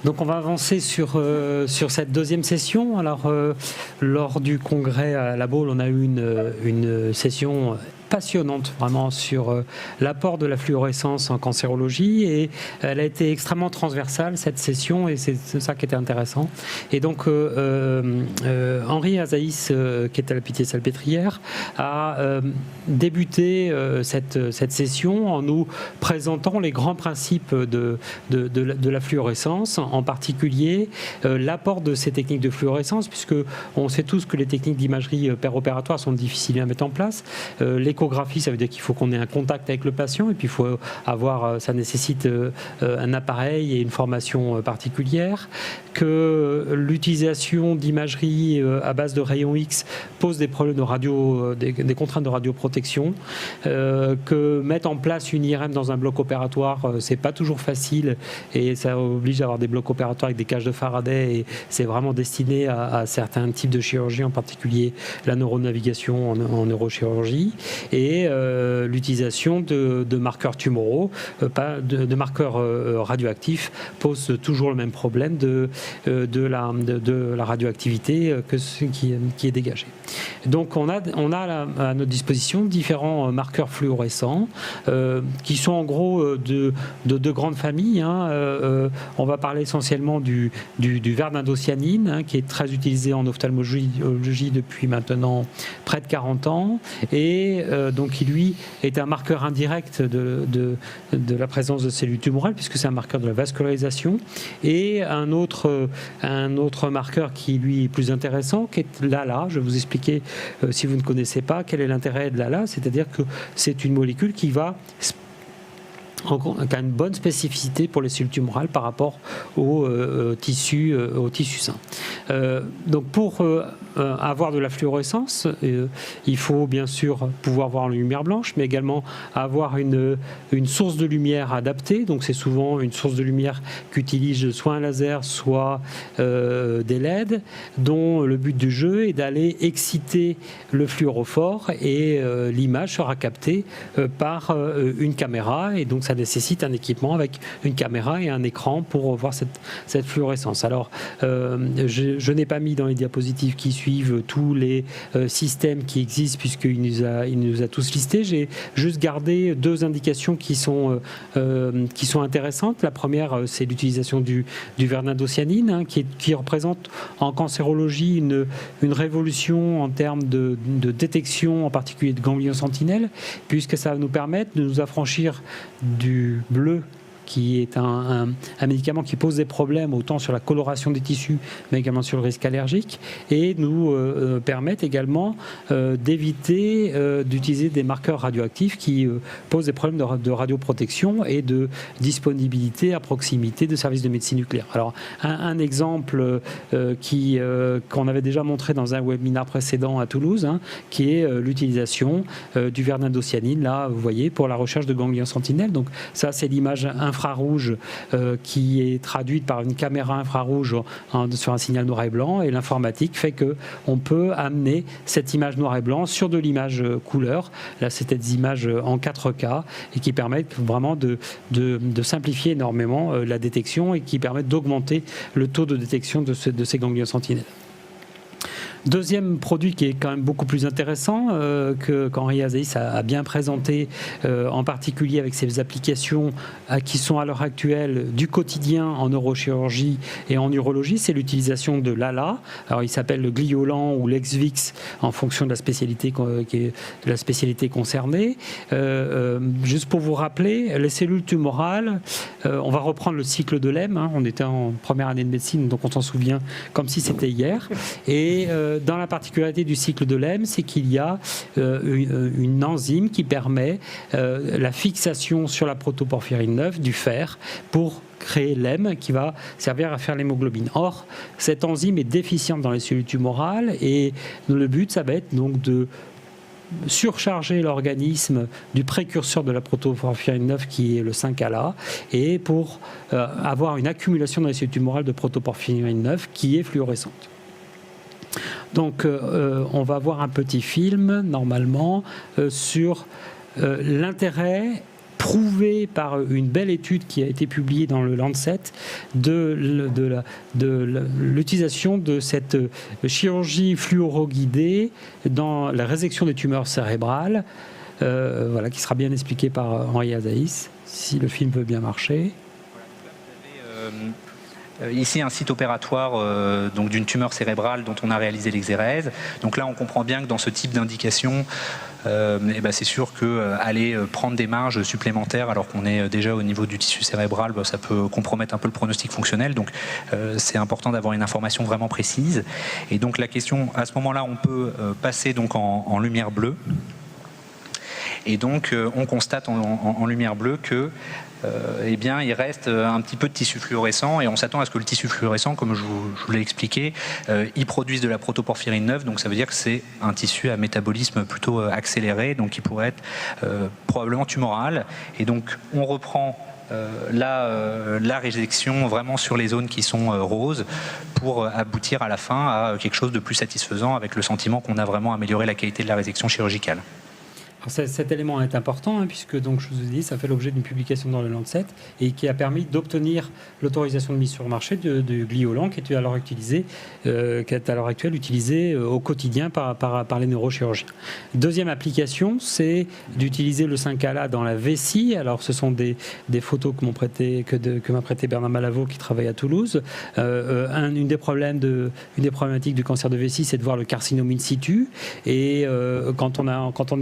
Donc on va avancer sur cette deuxième session. Alors lors du congrès à La Baule, on a eu une session passionnante vraiment sur l'apport de la fluorescence en cancérologie, et elle a été extrêmement transversale cette session, et c'est ça qui était intéressant. Et donc Henri Azaïs, qui est à la Pitié-Salpêtrière, a débuté cette session en nous présentant les grands principes de la fluorescence, en particulier l'apport de ces techniques de fluorescence, puisque on sait tous que les techniques d'imagerie péropératoire sont difficiles à mettre en place. L'échographie, ça veut dire qu'il faut qu'on ait un contact avec le patient, et puis il faut avoir, ça nécessite un appareil et une formation particulière, que l'utilisation d'imagerie à base de rayons X pose des problèmes de radio, des contraintes de radioprotection, que mettre en place une IRM dans un bloc opératoire, c'est pas toujours facile, et ça oblige à avoir des blocs opératoires avec des cages de Faraday, et c'est vraiment destiné à certains types de chirurgie, en particulier la neuronavigation en neurochirurgie, et l'utilisation de marqueurs tumoraux, de marqueurs radioactifs, pose toujours le même problème de la radioactivité qui est dégagée. Donc on a à notre disposition différents marqueurs fluorescents qui sont en gros de deux grandes familles. On va parler essentiellement du verdindocyanine, qui est très utilisé en ophtalmologie depuis maintenant près de 40 ans, et donc qui lui est un marqueur indirect de la présence de cellules tumorales, puisque c'est un marqueur de la vascularisation. Et un autre marqueur qui lui est plus intéressant, qui est l'ALA. Je vais vous expliquer, si vous ne connaissez pas, quel est l'intérêt de l'ALA. C'est-à-dire que c'est une molécule qui a une bonne spécificité pour les cellules tumorales par rapport au tissu sain. Donc pour avoir de la fluorescence, il faut bien sûr pouvoir voir en lumière blanche, mais également avoir une source de lumière adaptée. Donc c'est souvent une source de lumière qu'utilise soit un laser, soit des LED, dont le but du jeu est d'aller exciter le fluorophore, et l'image sera captée par une caméra, et donc ça nécessite un équipement avec une caméra et un écran pour voir cette fluorescence. Alors je n'ai pas mis dans les diapositives qui suivent tous les systèmes qui existent, puisqu'il nous a tous listés. J'ai juste gardé deux indications qui sont intéressantes. La première, c'est l'utilisation du verdindocyanine, qui représente en cancérologie une révolution en termes de détection, en particulier de ganglions sentinelles, puisque ça va nous permettre de nous affranchir du bleu, qui est un médicament qui pose des problèmes autant sur la coloration des tissus, mais également sur le risque allergique, et nous permettent également d'éviter d'utiliser des marqueurs radioactifs qui posent des problèmes de radioprotection et de disponibilité à proximité de services de médecine nucléaire. Alors un exemple qu'on avait déjà montré dans un webinaire précédent à Toulouse, qui est l'utilisation du verdindocyanine, là vous voyez, pour la recherche de ganglions sentinelles. Donc ça, c'est l'image infrarouge qui est traduite par une caméra infrarouge sur un signal noir et blanc, et l'informatique fait qu'on peut amener cette image noir et blanc sur de l'image couleur. Là, c'est des images en 4K, et qui permettent vraiment de simplifier énormément la détection, et qui permettent d'augmenter le taux de détection de ces ganglions sentinelles. Deuxième produit qui est quand même beaucoup plus intéressant, qu'Henri Azaïs a bien présenté, en particulier avec ses applications qui sont à l'heure actuelle du quotidien en neurochirurgie et en urologie, c'est l'utilisation de l'ALA. Alors il s'appelle le Gliolan ou l'Exvix en fonction de la spécialité concernée. Juste pour vous rappeler, les cellules tumorales, on va reprendre le cycle de Lem, on était en première année de médecine, donc on s'en souvient comme si c'était hier. Et dans la particularité du cycle de Lem, c'est qu'il y a une enzyme qui permet la fixation sur la protoporphyrine 9 du fer pour créer l'hème qui va servir à faire l'hémoglobine. Or, cette enzyme est déficiente dans les cellules tumorales, et le but, ça va être donc de surcharger l'organisme du précurseur de la protoporphyrine 9 qui est le 5-ALA, et pour avoir une accumulation dans les cellules tumorales de protoporphyrine 9 qui est fluorescente. Donc on va voir un petit film normalement sur l'intérêt prouvé par une belle étude qui a été publiée dans le Lancet de l'utilisation de cette chirurgie fluoroguidée dans la résection des tumeurs cérébrales, voilà, qui sera bien expliqué par Henri Azaïs, si le film veut bien marcher. Ici, un site opératoire donc d'une tumeur cérébrale dont on a réalisé l'exérèse. Donc là, on comprend bien que dans ce type d'indication, c'est sûr qu'aller prendre des marges supplémentaires alors qu'on est déjà au niveau du tissu cérébral, ça peut compromettre un peu le pronostic fonctionnel. Donc c'est important d'avoir une information vraiment précise. Et donc la question, à ce moment-là, on peut passer donc en lumière bleue. Et donc on constate en lumière bleue que il reste un petit peu de tissu fluorescent et on s'attend à ce que le tissu fluorescent, comme je vous l'ai expliqué, il produise de la protoporphyrine 9, donc ça veut dire que c'est un tissu à métabolisme plutôt accéléré, donc qui pourrait être probablement tumoral. Et donc on reprend la résection vraiment sur les zones qui sont roses pour aboutir à la fin à quelque chose de plus satisfaisant avec le sentiment qu'on a vraiment amélioré la qualité de la résection chirurgicale. Cet élément est important puisque, donc, je vous ai dit, ça fait l'objet d'une publication dans le Lancet et qui a permis d'obtenir l'autorisation de mise sur le marché de Gliolan qui est à l'heure actuelle utilisé au quotidien par les neurochirurgiens. Deuxième application, c'est d'utiliser le 5-ALA dans la vessie. Alors, ce sont des photos que m'a prêté Bernard Malavo qui travaille à Toulouse. Une des problématiques du cancer de vessie, c'est de voir le carcinome in situ. Et quand on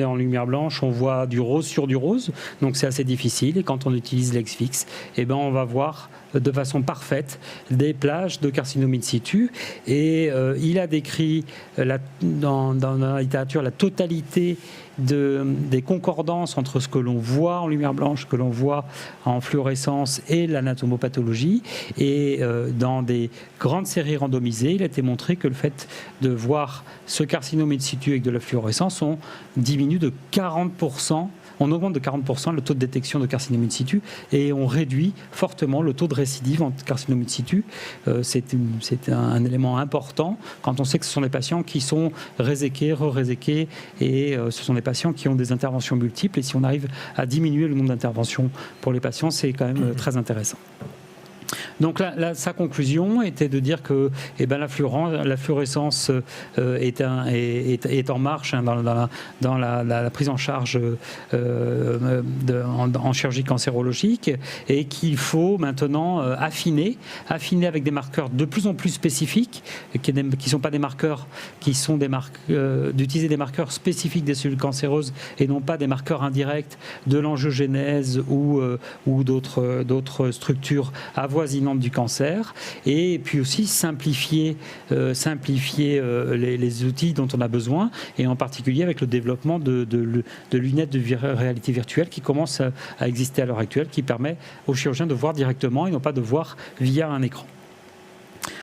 est en lumière blanche, on voit du rose sur du rose, donc c'est assez difficile. Et quand on utilise l'ex-fix, on va voir de façon parfaite des plages de carcinome in situ. Et il a décrit dans la littérature la totalité des concordances entre ce que l'on voit en lumière blanche, ce que l'on voit en fluorescence et l'anatomopathologie. Et dans des grandes séries randomisées, il a été montré que le fait de voir ce carcinome in situ avec de la fluorescence, on diminue de 40%. On augmente de 40% le taux de détection de carcinome in situ et on réduit fortement le taux de récidive en carcinome in situ. C'est un élément important quand on sait que ce sont des patients qui sont réséqués, re-réséqués et ce sont des patients qui ont des interventions multiples. Et si on arrive à diminuer le nombre d'interventions pour les patients, c'est quand même très intéressant. Donc sa conclusion était de dire que la fluorescence est en marche dans la prise en charge en chirurgie cancérologique et qu'il faut maintenant affiner avec des marqueurs de plus en plus spécifiques qui ne sont pas des marqueurs d'utiliser des marqueurs spécifiques des cellules cancéreuses et non pas des marqueurs indirects de l'angiogénèse ou d'autres structures avoisinantes du cancer, et puis aussi simplifier les outils dont on a besoin, et en particulier avec le développement de lunettes de réalité virtuelle qui commencent à exister à l'heure actuelle, qui permet aux chirurgiens de voir directement et non pas de voir via un écran.